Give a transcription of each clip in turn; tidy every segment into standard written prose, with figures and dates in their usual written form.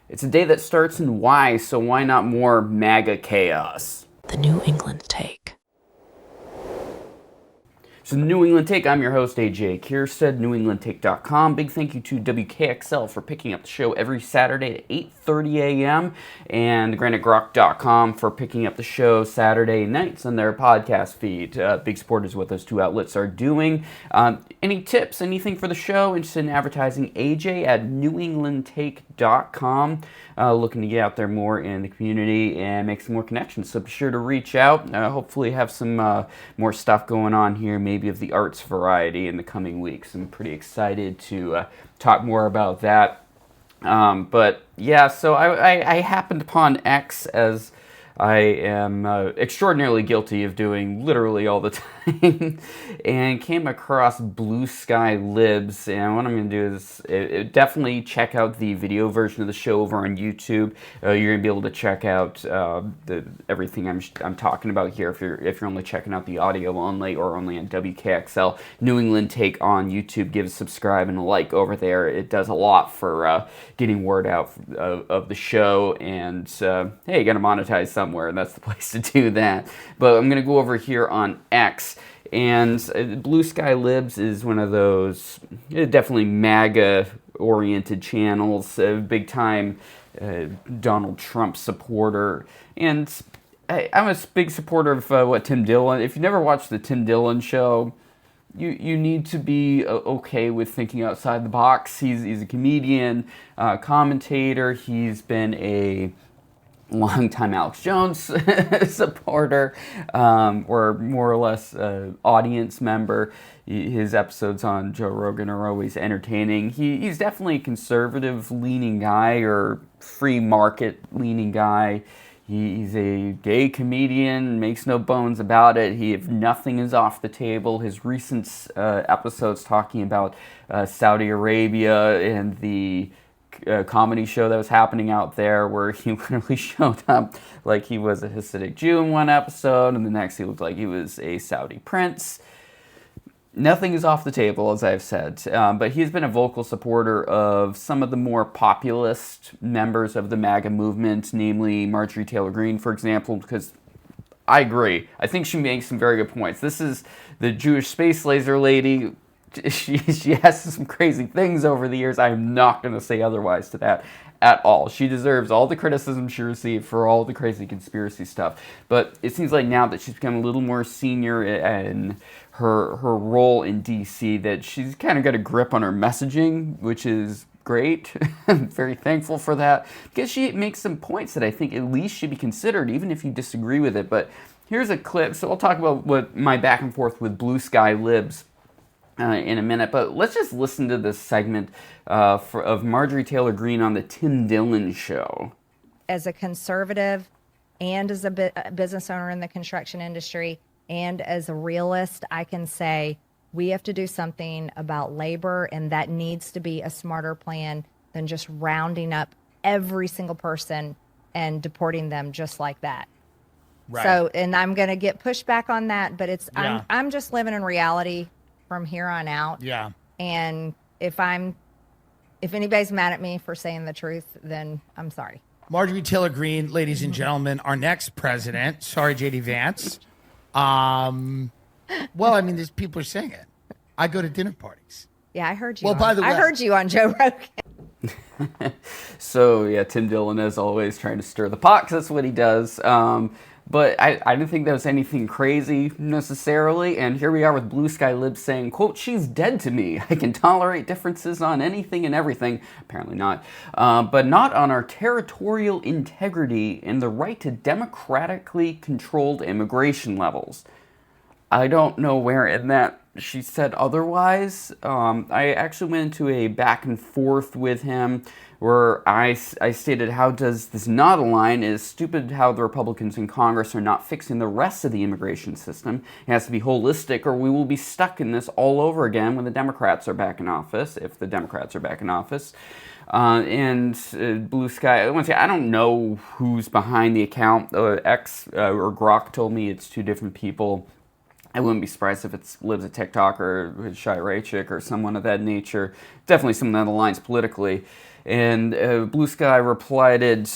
It's a day that starts in Y, so why not more MAGA Chaos? The New England Take. So the New England Take, I'm your host, AJ Kierstead, NewEnglandTake.com. Big thank you to WKXL for picking up the show every Saturday at 8:30 a.m. and GraniteGrock.com for picking up the show Saturday nights on their podcast feed. Big supporters what those two outlets are doing. Any tips, anything for the show, interested in advertising, AJ at NewEnglandTake.com. Looking to get out there more in the community and make some more connections. So be sure to reach out. Hopefully have some more stuff going on here, maybe of the arts variety in the coming weeks. I'm pretty excited to talk more about that. But yeah, so I happened upon X, as I am extraordinarily guilty of doing literally all the time, and came across Blue Sky Libs. And what I'm going to do is definitely check out the video version of the show over on YouTube. You're going to be able to check out everything I'm talking about here if you're only checking out the audio only or only on WKXL. New England Take on YouTube. Give a subscribe and a like over there. It does a lot for getting word out of the show. And hey, you got to monetize somewhere, and that's the place to do that. But I'm going to go over here on X. And Blue Sky Libs is one of those definitely MAGA-oriented channels, big-time Donald Trump supporter. And I'm a big supporter of what Tim Dillon. If you never watched the Tim Dillon show, you need to be okay with thinking outside the box. He's a comedian, commentator. He's been a longtime Alex Jones supporter, or more or less audience member. His episodes on Joe Rogan are always entertaining. He's definitely a conservative-leaning guy or free market-leaning guy. He's a gay comedian, makes no bones about it. If nothing is off the table, his recent episodes talking about Saudi Arabia and the comedy show that was happening out there, where he literally showed up like he was a Hasidic Jew in one episode, and the next he looked like he was a Saudi prince. Nothing is off the table, as I've said, but he's been a vocal supporter of some of the more populist members of the MAGA movement, namely Marjorie Taylor Greene, for example, because I agree. I think she makes some very good points. This is the Jewish space laser lady. She has some crazy things over the years. I'm not going to say otherwise to that at all. She deserves all the criticism she received for all the crazy conspiracy stuff. But it seems like now that she's become a little more senior in her role in DC, that she's kind of got a grip on her messaging, which is great. I'm very thankful for that, because she makes some points that I think at least should be considered, even if you disagree with it. But here's a clip. So I'll talk about what my back and forth with Blue Sky Libs in a minute, but let's just listen to this segment of Marjorie Taylor Greene on the Tim Dillon show. As a conservative and as a business owner in the construction industry and as a realist, I can say we have to do something about labor, and that needs to be a smarter plan than just rounding up every single person and deporting them just like that. Right. So, and I'm going to get pushback on that, but Yeah. I'm just living in reality from here on out. Yeah. And if anybody's mad at me for saying the truth, then I'm sorry. Marjorie Taylor Greene, ladies and gentlemen, our next president. Sorry, JD Vance. Well, I mean, there's people are saying it. I go to dinner parties. Yeah, I heard you. Well, by the way, I heard you on Joe Rogan. So yeah, Tim Dillon, as always, trying to stir the pot, 'cause that's what he does. But I didn't think that was anything crazy necessarily. And here we are with Blue Sky Libs saying, quote, "She's dead to me. I can tolerate differences on anything and everything." Apparently not. But not on our territorial integrity and the right to democratically controlled immigration levels. I don't know where in that she said otherwise. I actually went into a back and forth with him where I stated, how does this not align? It is stupid how the Republicans in Congress are not fixing the rest of the immigration system. It has to be holistic, or we will be stuck in this all over again when the Democrats are back in office, if the Democrats are back in office. Blue Sky, once again, I don't know who's behind the account. X or Grok told me it's two different people. I wouldn't be surprised if it lives at TikTok or Shai Raichik or someone of that nature. Definitely someone that aligns politically. And Blue Sky replied,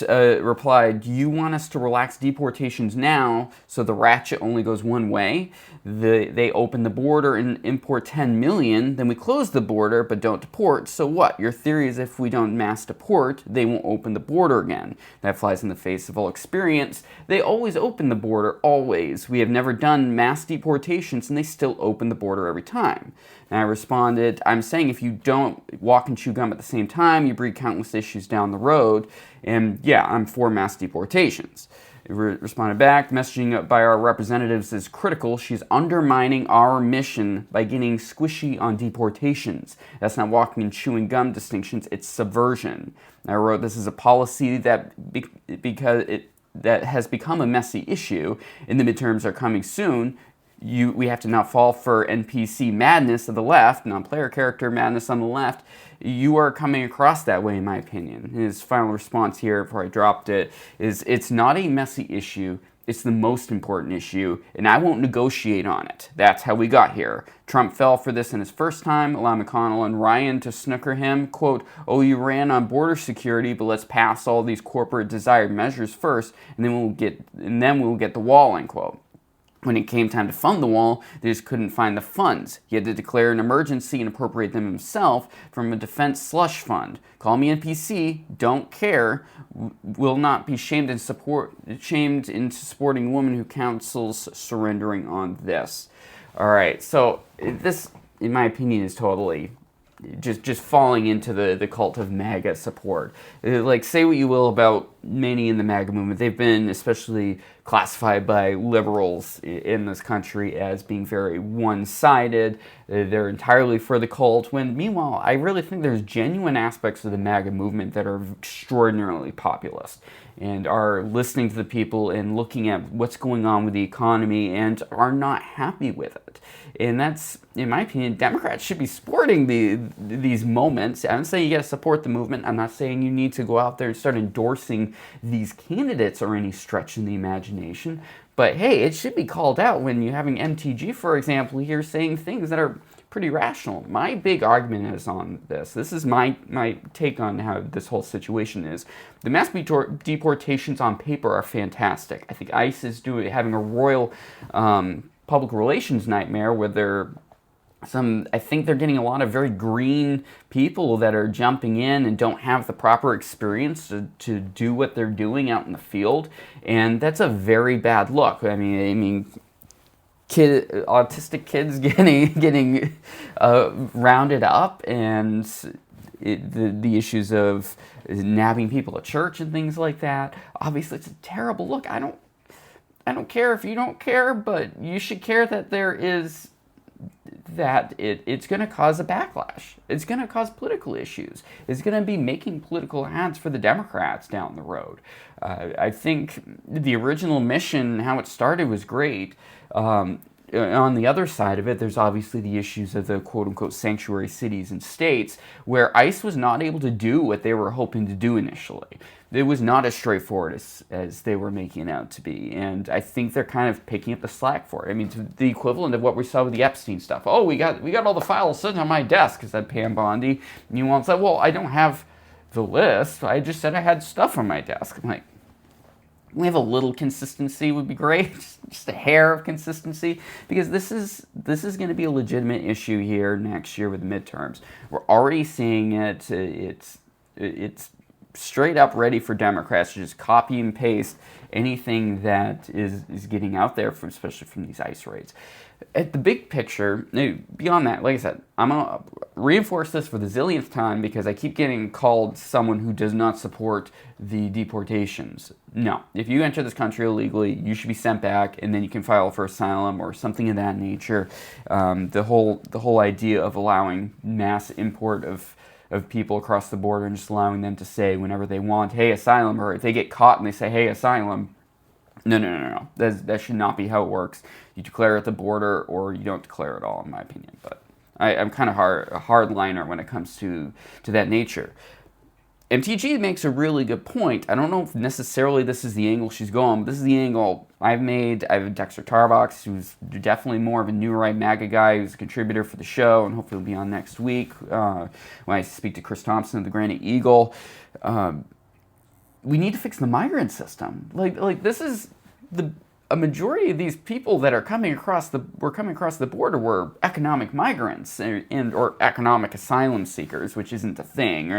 "You want us to relax deportations now, so the ratchet only goes one way? They open the border and import 10 million, then we close the border but don't deport. So what? Your theory is if we don't mass deport, they won't open the border again. That flies in the face of all experience. They always open the border, always. We have never done mass deportations and they still open the border every time." And I responded, "I'm saying if you don't walk and chew gum at the same time, you breed countless issues down the road. And yeah, I'm for mass deportations." It responded back, "Messaging by our representatives is critical. She's undermining our mission by getting squishy on deportations. That's not walking and chewing gum distinctions, it's subversion." And I wrote, "This is a policy that that has become a messy issue, and the midterms are coming soon. We have to not fall for NPC madness of the left, non-player character madness on the left. You are coming across that way, in my opinion." His final response here, before I dropped it, is, "It's not a messy issue. It's the most important issue, and I won't negotiate on it. That's how we got here. Trump fell for this in his first time. Allow McConnell and Ryan to snooker him. Quote, oh, you ran on border security, but let's pass all these corporate desired measures first, and then we'll get the wall," end quote. When it came time to fund the wall, they just couldn't find the funds. He had to declare an emergency and appropriate them himself from a defense slush fund. Call me NPC, don't care, will not be shamed into supporting a woman who counsels surrendering on this. All right, so this, in my opinion, is totally just falling into the cult of MAGA support. Like, say what you will about many in the MAGA movement. They've been especially classified by liberals in this country as being very one-sided. They're entirely for the cult, when meanwhile, I really think there's genuine aspects of the MAGA movement that are extraordinarily populist and are listening to the people and looking at what's going on with the economy and are not happy with it. And that's, in my opinion, Democrats should be supporting these moments. I'm not saying you got to support the movement. I'm not saying you need to go out there and start endorsing these candidates or any stretch in the imagination. But hey, it should be called out when you're having MTG, for example, here saying things that are pretty rational. My big argument is on this. This is my take on how this whole situation is. The mass deportations on paper are fantastic. I think ICE is having a royal public relations nightmare where I think they're getting a lot of very green people that are jumping in and don't have the proper experience to do what they're doing out in the field, and that's a very bad look. I mean, autistic kids getting rounded up, and the issues of nabbing people at church and things like that. Obviously, it's a terrible look. I don't care if you don't care, but you should care that it's going to cause a backlash. It's going to cause political issues. It's going to be making political ads for the Democrats down the road. I think the original mission, how it started, was great. On the other side of it, there's obviously the issues of the quote-unquote sanctuary cities and states where ICE was not able to do what they were hoping to do initially. It was not as straightforward as they were making it out to be, and I think they're kind of picking up the slack for it. I mean, it's the equivalent of what we saw with the Epstein stuff. Oh, we got all the files sitting on my desk, said Pam Bondi. And you want to say, well, I don't have the list. I just said I had stuff on my desk. I'm like, we have a little consistency would be great, just a hair of consistency, because this is going to be a legitimate issue here next year with the midterms. We're already seeing it. It's straight up ready for Democrats to just copy and paste anything that is getting out there, especially from these ICE raids. At the big picture, beyond that, like I said, I'm going to reinforce this for the zillionth time because I keep getting called someone who does not support the deportations. No. If you enter this country illegally, you should be sent back, and then you can file for asylum or something of that nature. The whole idea of allowing mass import of people across the border and just allowing them to say whenever they want, hey, asylum, or if they get caught and they say, hey, asylum, no. That should not be how it works. You declare at the border or you don't declare at all, in my opinion. But I'm kind of a hardliner when it comes to that nature. MTG makes a really good point. I don't know if necessarily this is the angle she's going, but this is the angle I've made. I have Dexter Tarbox, who's definitely more of a new right MAGA guy, who's a contributor for the show, and hopefully will be on next week when I speak to Chris Thompson of the Granite Eagle. We need to fix the migrant system. Like this is a majority of these people that are coming across the border were economic migrants or economic asylum seekers, which isn't a thing.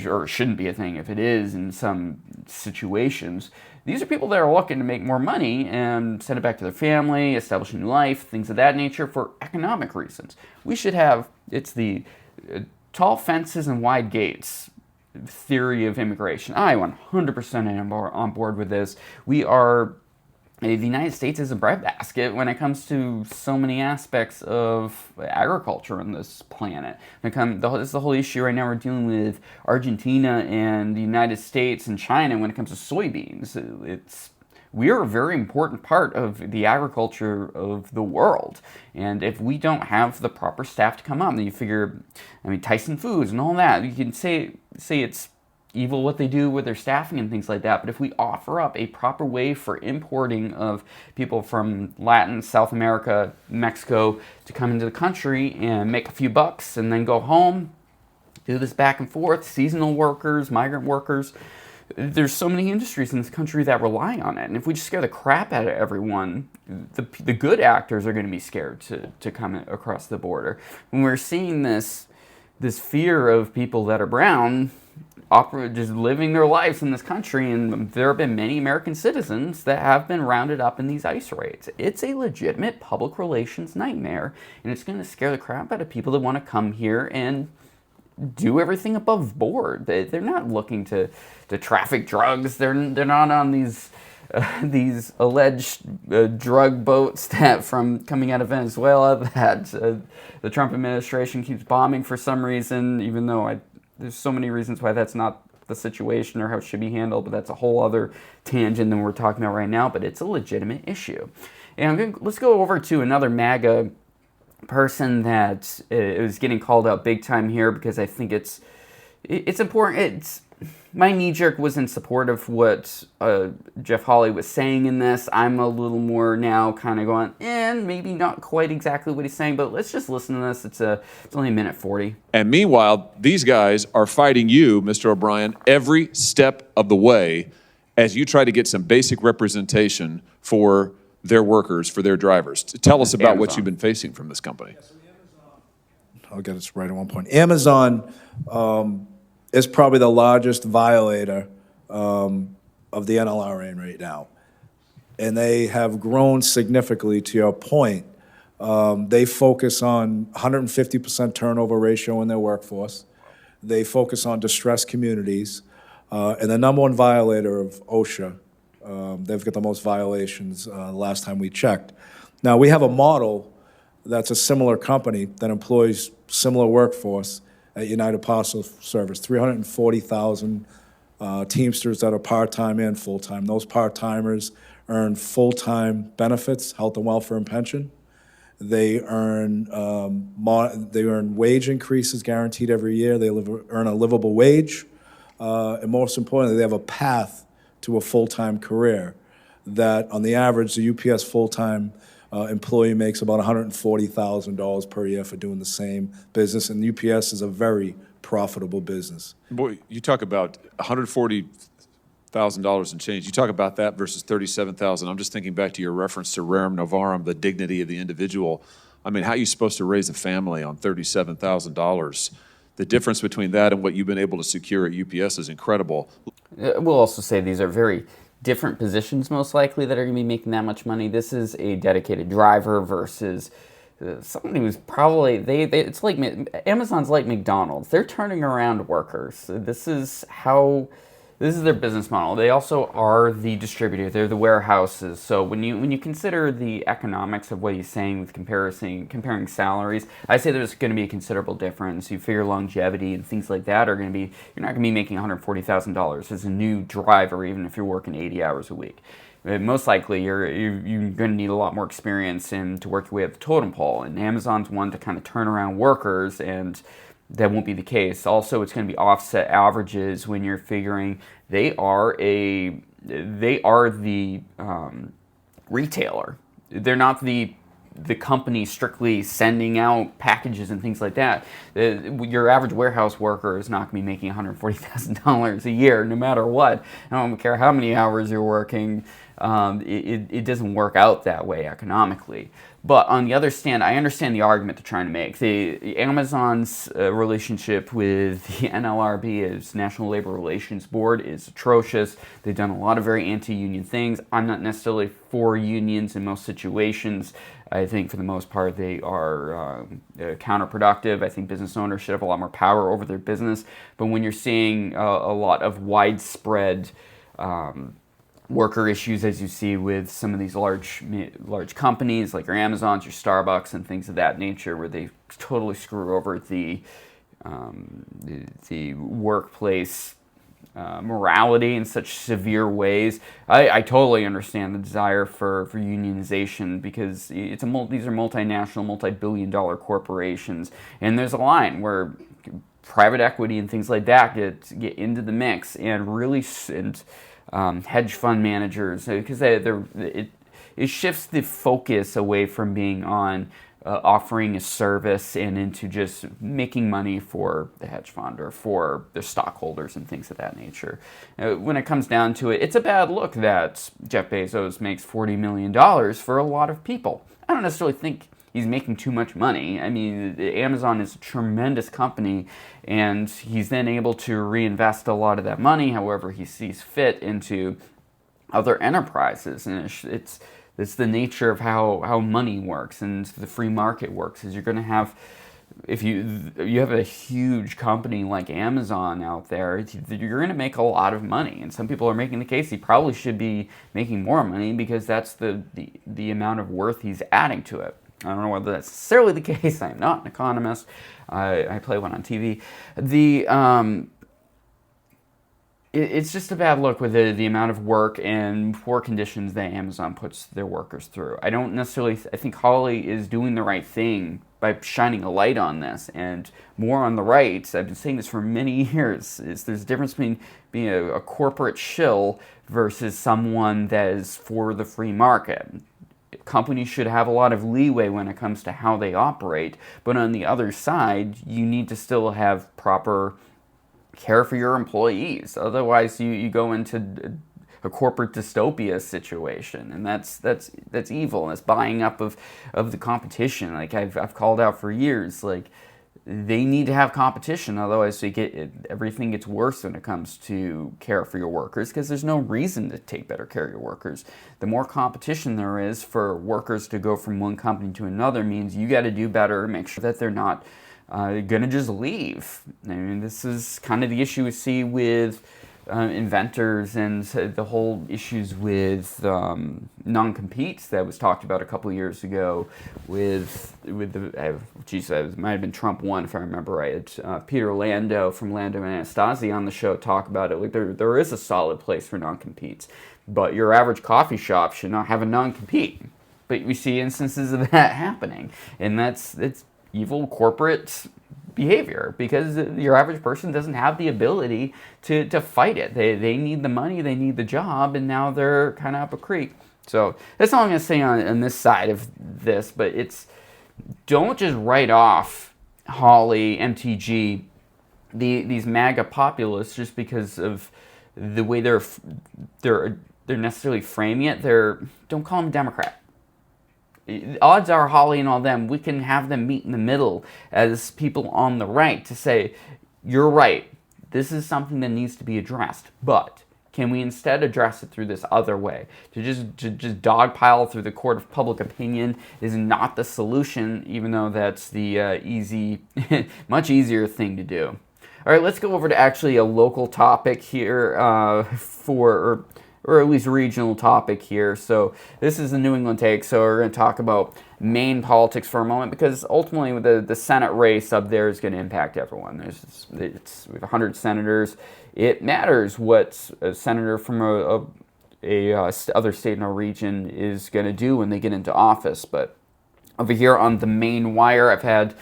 Or shouldn't be a thing if it is in some situations. These are people that are looking to make more money and send it back to their family, establish a new life, things of that nature for economic reasons. We should have, it's the tall fences and wide gates theory of immigration. I 100% am on board with this. The United States is a breadbasket when it comes to so many aspects of agriculture on this planet. This is the whole issue right now. We're dealing with Argentina and the United States and China when it comes to soybeans. We are a very important part of the agriculture of the world. And if we don't have the proper staff to come up, then you figure, Tyson Foods and all that, you can say it's evil what they do with their staffing and things like that, but if we offer up a proper way for importing of people from Latin, South America, Mexico to come into the country and make a few bucks and then go home, do this back and forth, seasonal workers, migrant workers, there's so many industries in this country that rely on it, and if we just scare the crap out of everyone, the good actors are going to be scared to come across the border. When we're seeing this fear of people that are brown just living their lives in this country, and there have been many American citizens that have been rounded up in these ICE raids. It's a legitimate public relations nightmare, and it's going to scare the crap out of people that want to come here and do everything above board. They're not looking to traffic drugs. They're not on these alleged drug boats from coming out of Venezuela that the Trump administration keeps bombing for some reason, even though there's so many reasons why that's not the situation or how it should be handled, but that's a whole other tangent than we're talking about right now, but it's a legitimate issue. And let's go over to another MAGA person that is getting called out big time here, because I think it's important. My knee-jerk was in support of what Jeff Hawley was saying in this. I'm a little more now kind of going, maybe not quite exactly what he's saying, but let's just listen to this. It's only a minute 40. And meanwhile, these guys are fighting you, Mr. O'Brien, every step of the way as you try to get some basic representation for their workers, for their drivers. Tell us about what you've been facing from this company. I'll get it right at one point. Amazon is probably the largest violator of the NLRA right now. And they have grown significantly, to your point. They focus on 150% turnover ratio in their workforce. They focus on distressed communities. And the number one violator of OSHA, they've got the most violations last time we checked. Now, we have a model that's a similar company that employs similar workforce at United Parcel Service, 340,000 Teamsters that are part-time and full-time. Those part-timers earn full-time benefits, health and welfare and pension. They earn wage increases guaranteed every year. They earn a livable wage. And most importantly, they have a path to a full-time career that, on the average, the UPS full-time employee makes about $140,000 per year for doing the same business, and UPS is a very profitable business. Boy, you talk about $140,000 and change. You talk about that versus $37,000. I'm just thinking back to your reference to rerum novarum, the dignity of the individual. How are you supposed to raise a family on $37,000? The difference between that and what you've been able to secure at UPS is incredible. We'll also say these are very different positions, most likely, that are going to be making that much money. This is a dedicated driver versus somebody who's probably it's like Amazon's like McDonald's. They're turning around workers. This is their business model. They also are the distributor. They're the warehouses. So when you consider the economics of what he's saying with comparing salaries, I say there's going to be a considerable difference. You figure longevity and things like that you're not going to be making $140,000 as a new driver, even if you're working 80 hours a week. Most likely, you're going to need a lot more experience to work your way up the totem pole. And Amazon's one to kind of turn around workers and that won't be the case. Also, it's going to be offset averages when you're figuring they are the retailer. They're not the company strictly sending out packages and things like that. Your average warehouse worker is not going to be making $140,000 a year, no matter what. I don't care how many hours you're working. It doesn't work out that way economically. But on the other stand, I understand the argument they're trying to make. Amazon's relationship with the NLRB, its National Labor Relations Board, is atrocious. They've done a lot of very anti-union things. I'm not necessarily for unions in most situations. I think for the most part they are counterproductive. I think business owners should have a lot more power over their business. But when you're seeing a lot of widespread worker issues, as you see with some of these large companies like your Amazons, your Starbucks, and things of that nature, where they totally screw over the workplace morality in such severe ways. I totally understand the desire for unionization, because these are multinational, multi-billion-dollar corporations, and there's a line where private equity and things like that get into the mix, and really hedge fund managers, because it shifts the focus away from being on offering a service and into just making money for the hedge fund or for their stockholders and things of that nature. When it comes down to it, it's a bad look that Jeff Bezos makes $40 million for a lot of people. I don't necessarily think he's making too much money. I mean, Amazon is a tremendous company, and he's then able to reinvest a lot of that money, however he sees fit, into other enterprises. And it's the nature of how money works and the free market works. Is you're going to have, if you have a huge company like Amazon out there, you're going to make a lot of money. And some people are making the case he probably should be making more money, because that's the amount of worth he's adding to it. I don't know whether that's necessarily the case. I'm not an economist. I play one on TV. It's just a bad look with the amount of work and poor conditions that Amazon puts their workers through. I think Hawley is doing the right thing by shining a light on this, and more on the right. I've been saying this for many years, there's a difference between being a corporate shill versus someone that is for the free market. Companies should have a lot of leeway when it comes to how they operate, but on the other side, you need to still have proper care for your employees. Otherwise, you go into a corporate dystopia situation, and that's evil. And that's buying up of the competition. Like I've called out for years, like they need to have competition, otherwise everything gets worse when it comes to care for your workers, because there's no reason to take better care of your workers. The more competition there is for workers to go from one company to another means you got to do better, make sure that they're not gonna just leave. I mean, this is kind of the issue we see with inventors and the whole issues with non-competes that was talked about a couple of years ago with the it might have been Trump 1 if I remember right. Peter Lando from Lando and Anastasi on the show talk about it. Like there is a solid place for non-competes, but your average coffee shop should not have a non-compete. But we see instances of that happening, and it's evil corporate behavior, because your average person doesn't have the ability to fight it. They need the money, they need the job, and now they're kind of up a creek. So that's all I'm going to say on this side of this, but don't just write off Hawley, MTG, these MAGA populists just because of the way they're necessarily framing it. Don't call them Democrat. Odds are Hawley and all them, we can have them meet in the middle as people on the right to say, you're right, this is something that needs to be addressed, but can we instead address it through this other way? To just dogpile through the court of public opinion is not the solution, even though that's the much easier thing to do. All right, let's go over to actually a local topic here or at least a regional topic here. So this is the New England take. So we're going to talk about Maine politics for a moment, because ultimately the Senate race up there is going to impact everyone. We have 100 senators. It matters what a senator from a other state in our region is going to do when they get into office. But Over here on the Maine Wire, I've had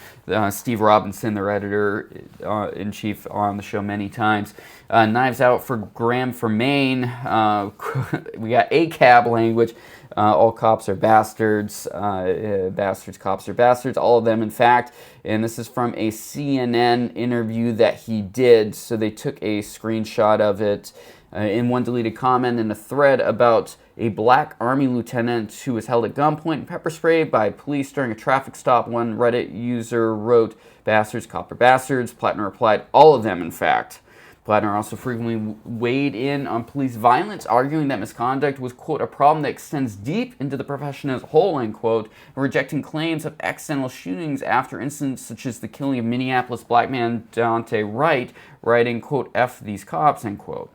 Steve Robinson, their editor-in-chief, on the show many times. Knives out for Graham for Maine. We got ACAB language. All cops are bastards. Bastards, cops are bastards. All of them, in fact. And this is from a CNN interview that he did. So they took a screenshot of it in one deleted comment in a thread about a black Army lieutenant who was held at gunpoint and pepper sprayed by police during a traffic stop. One Reddit user wrote, "Bastards, cop are bastards." Plattner replied, "All of them, in fact." Plattner also frequently weighed in on police violence, arguing that misconduct was, quote, a problem that extends deep into the profession as a whole, end quote, and rejecting claims of accidental shootings after incidents such as the killing of Minneapolis black man Daunte Wright, writing, quote, "F these cops," end quote.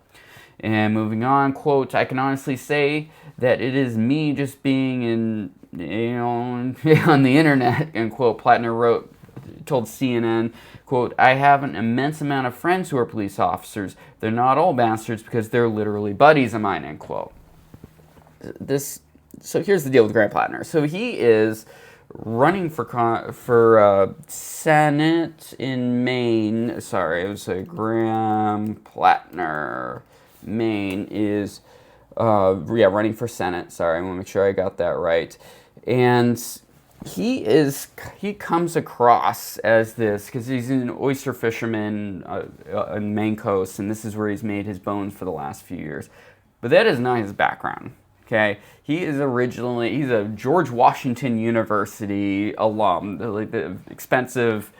And moving on, quote, "I can honestly say that it is me just being on the internet," end quote. Plattner told CNN, quote, "I have an immense amount of friends who are police officers. They're not all bastards because they're literally buddies of mine," end quote. So here's the deal with Graham Plattner. So he is running for Senate in Maine. Sorry, it was Graham Plattner. Maine is running for Senate. Sorry, I want to make sure I got that right. And he comes across as this because he's an oyster fisherman on Maine coast, and this is where he's made his bones for the last few years. But that is not his background. Okay, he's a George Washington University alum, like the expensive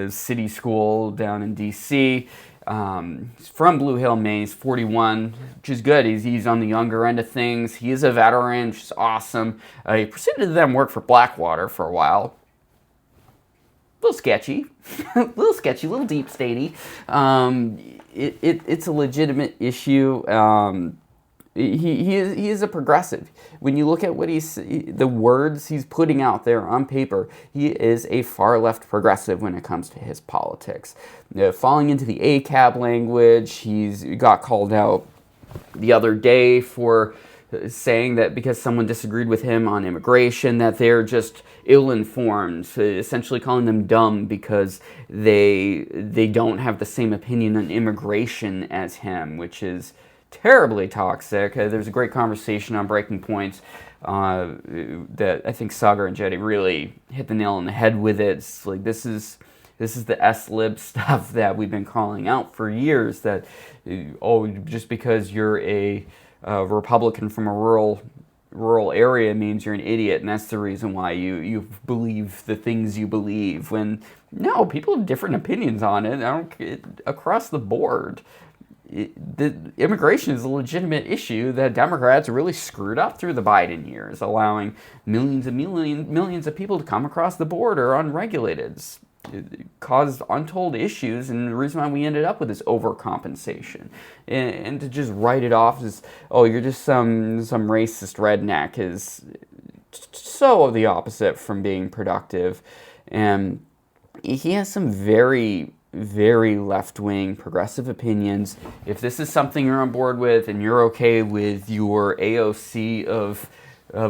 city school down in D.C. He's from Blue Hill, Maine. He's 41, which is good. He's on the younger end of things. He is a veteran, which is awesome. He proceeded to then work for Blackwater for a while. A little sketchy, a little deep statey. It's a legitimate issue. He is a progressive. When you look at what the words he's putting out there on paper, he is a far left progressive when it comes to his politics. Falling into the ACAB language, he's got called out the other day for saying that because someone disagreed with him on immigration, that they're just ill-informed, essentially calling them dumb because they don't have the same opinion on immigration as him, which is terribly toxic. There's a great conversation on Breaking Point that I think Sagar and Jetty really hit the nail on the head with it. It's like this is the S-lib stuff that we've been calling out for years, that just because you're a Republican from a rural area means you're an idiot, and that's the reason why you believe the things you believe. When no, people have different opinions on it. Across the board. The immigration is a legitimate issue that Democrats really screwed up through the Biden years, allowing millions of people to come across the border unregulated. It caused untold issues, and the reason why we ended up with this overcompensation. And to just write it off as, oh, you're just some racist redneck is so the opposite from being productive. And he has some very left-wing progressive opinions. If this is something you're on board with and you're okay with your AOC of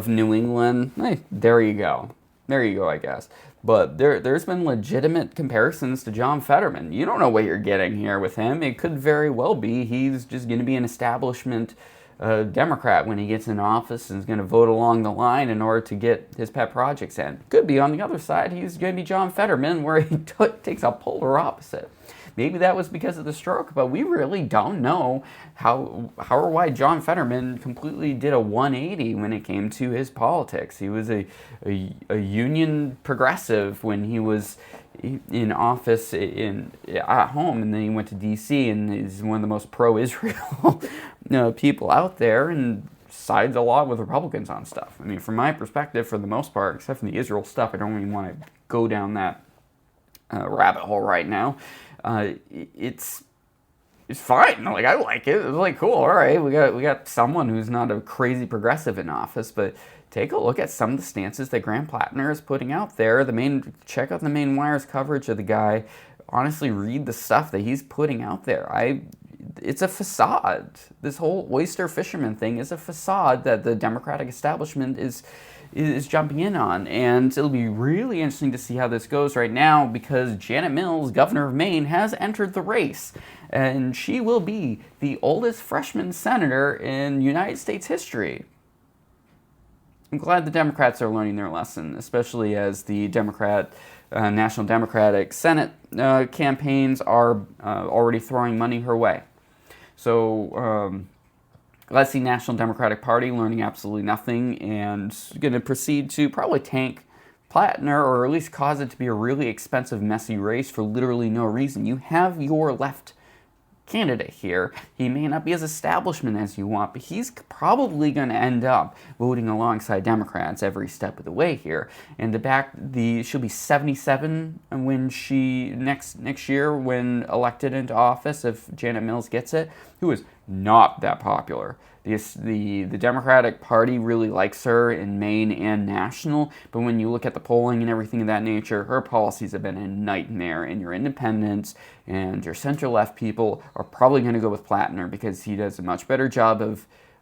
New England, there you go, I guess. But there's been legitimate comparisons to John Fetterman. You don't know what you're getting here with him. It could very well be he's just going to be an establishment Democrat when he gets in office and is going to vote along the line in order to get his pet projects in. Could be on the other side, he's going to be John Fetterman, where he takes a polar opposite. Maybe that was because of the stroke, but we really don't know how or why John Fetterman completely did a 180 when it came to his politics. He was a union progressive when he was in office at home, and then he went to D.C. and is one of the most pro-Israel people out there, and sides a lot with Republicans on stuff. I mean, from my perspective, for the most part, except for the Israel stuff, I don't even want to go down that rabbit hole right now. It's fine. Like, I like it. It's like, cool. All right, we got someone who's not a crazy progressive in office, but take a look at some of the stances that Graham Plattner is putting out there. Check out the Maine Wire's coverage of the guy. Honestly, read the stuff that he's putting out there. it's a facade. This whole oyster fisherman thing is a facade that the Democratic establishment is jumping in on. And it'll be really interesting to see how this goes right now, because Janet Mills, governor of Maine, has entered the race. And she will be the oldest freshman senator in United States history. I'm glad the Democrats are learning their lesson, especially as the National Democratic Senate campaigns are already throwing money her way. So let's see National Democratic Party learning absolutely nothing and going to proceed to probably tank Plattner, or at least cause it to be a really expensive, messy race for literally no reason. You have your left candidate here. He may not be as establishment as you want, but he's probably going to end up voting alongside Democrats every step of the way here. And she'll be 77 when she next year when elected into office, if Janet Mills gets it, who is not that popular. The Democratic Party really likes her in Maine and national, but when you look at the polling and everything of that nature, her policies have been a nightmare, and your independents and your center-left people are probably going to go with Plattner because he does a much better job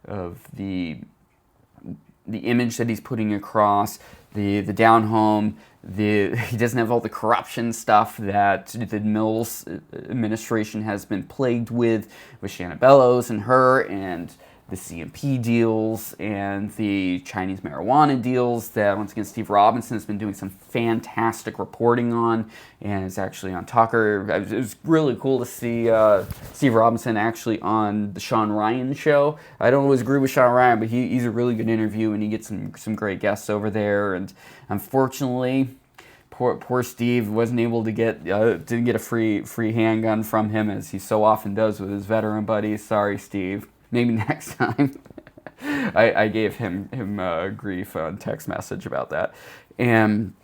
of the image that he's putting across, the down home. He doesn't have all the corruption stuff that the Mills administration has been plagued with Shannon Bellows and her, and the CMP deals and the Chinese marijuana deals that, once again, Steve Robinson has been doing some fantastic reporting on, and is actually on Tucker. It was really cool to see Steve Robinson actually on the Sean Ryan show. I don't always agree with Sean Ryan, but he's a really good interview, and he gets some great guests over there. And unfortunately, poor Steve wasn't able to didn't get a free handgun from him, as he so often does with his veteran buddies. Sorry, Steve. Maybe next time. I gave him grief on text message about that. And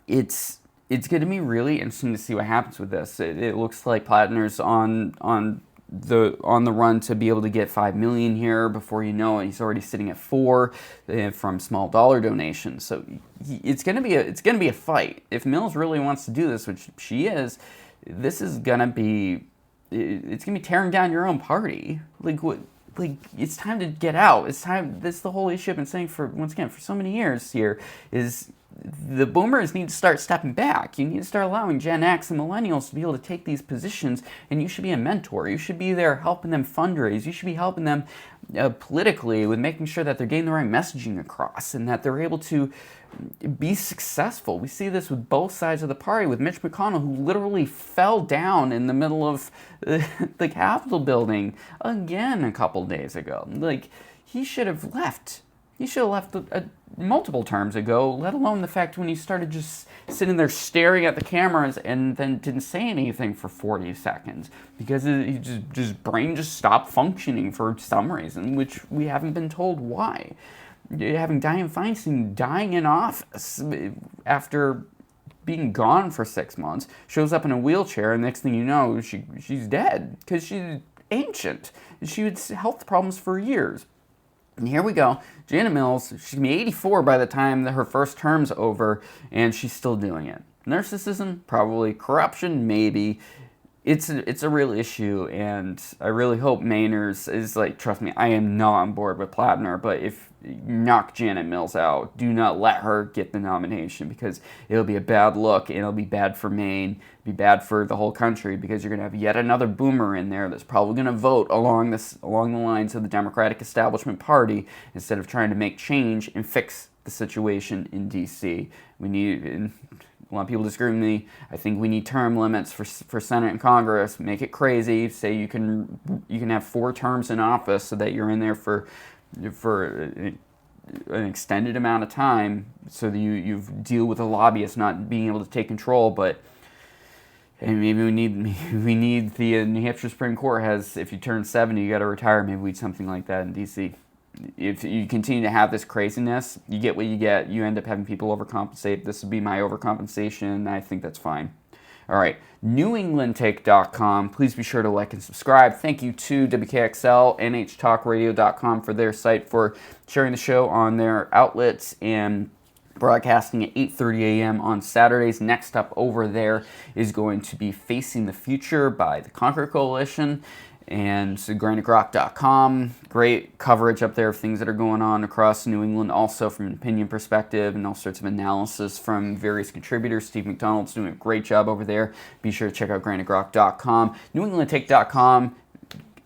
it's going to be really interesting to see what happens with this. It looks like Plattner's on the run to be able to get $5 million here. Before you know it, he's already sitting at $4 million from small dollar donations. So it's going to be a fight. If Mills really wants to do this, which she is, this is going to be, it's going to be tearing down your own party. It's time to get out. It's time. That's the whole issue I've been saying for so many years here, is the boomers need to start stepping back. You need to start allowing Gen X and millennials to be able to take these positions, and you should be a mentor. You should be there helping them fundraise. You should be helping them politically with making sure that they're getting the right messaging across and that they're able to be successful. We see this with both sides of the party, with Mitch McConnell, who literally fell down in the middle of the Capitol building again a couple days ago. He should have left. He should have left multiple terms ago, let alone the fact when he started just sitting there staring at the cameras and then didn't say anything for 40 seconds because his brain just stopped functioning for some reason, which we haven't been told why. Having Dianne Feinstein dying in office after being gone for 6 months, shows up in a wheelchair, and next thing you know, she's dead because she's ancient. She had health problems for years. And here we go, Janet Mills, she's going to be 84 by the time her first term's over, and she's still doing it. Narcissism? Probably. Corruption? Maybe. It's a real issue, and I really hope Mainers is trust me, I am not on board with Plattner, but if you knock Janet Mills out, do not let her get the nomination, because it'll be a bad look, and it'll be bad for Maine, be bad for the whole country, because you're going to have yet another boomer in there that's probably going to vote along the lines of the Democratic Establishment Party, instead of trying to make change and fix the situation in D.C. A lot of people disagree with me. I think we need term limits for Senate and Congress. Make it crazy. Say you can have 4 terms in office so that you're in there for an extended amount of time, so that you deal with a lobbyist not being able to take control. But maybe we need the New Hampshire Supreme Court has, if you turn 70, you got to retire. Maybe we need something like that in D.C. If you continue to have this craziness, you get what you get. You end up having people overcompensate. This would be my overcompensation. I think that's fine. All right, NewEnglandTake.com. Please be sure to like and subscribe. Thank you to WKXL, NHTalkRadio.com for their site for sharing the show on their outlets and broadcasting at 8:30 a.m. on Saturdays. Next up over there is going to be Facing the Future by the Conquer Coalition. and so granitegrock.com, great coverage up there of things that are going on across New England, also from an opinion perspective and all sorts of analysis from various contributors. Steve McDonald's doing a great job over there. Be sure to check out granitegrock.com. NewEnglandTake.com,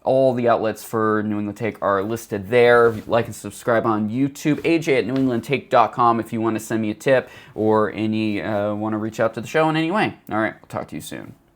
all the outlets for New England Take are listed there. Like and subscribe on YouTube. AJ at NewEnglandTake.com if you want to send me a tip or want to reach out to the show in any way. All right, we'll talk to you soon.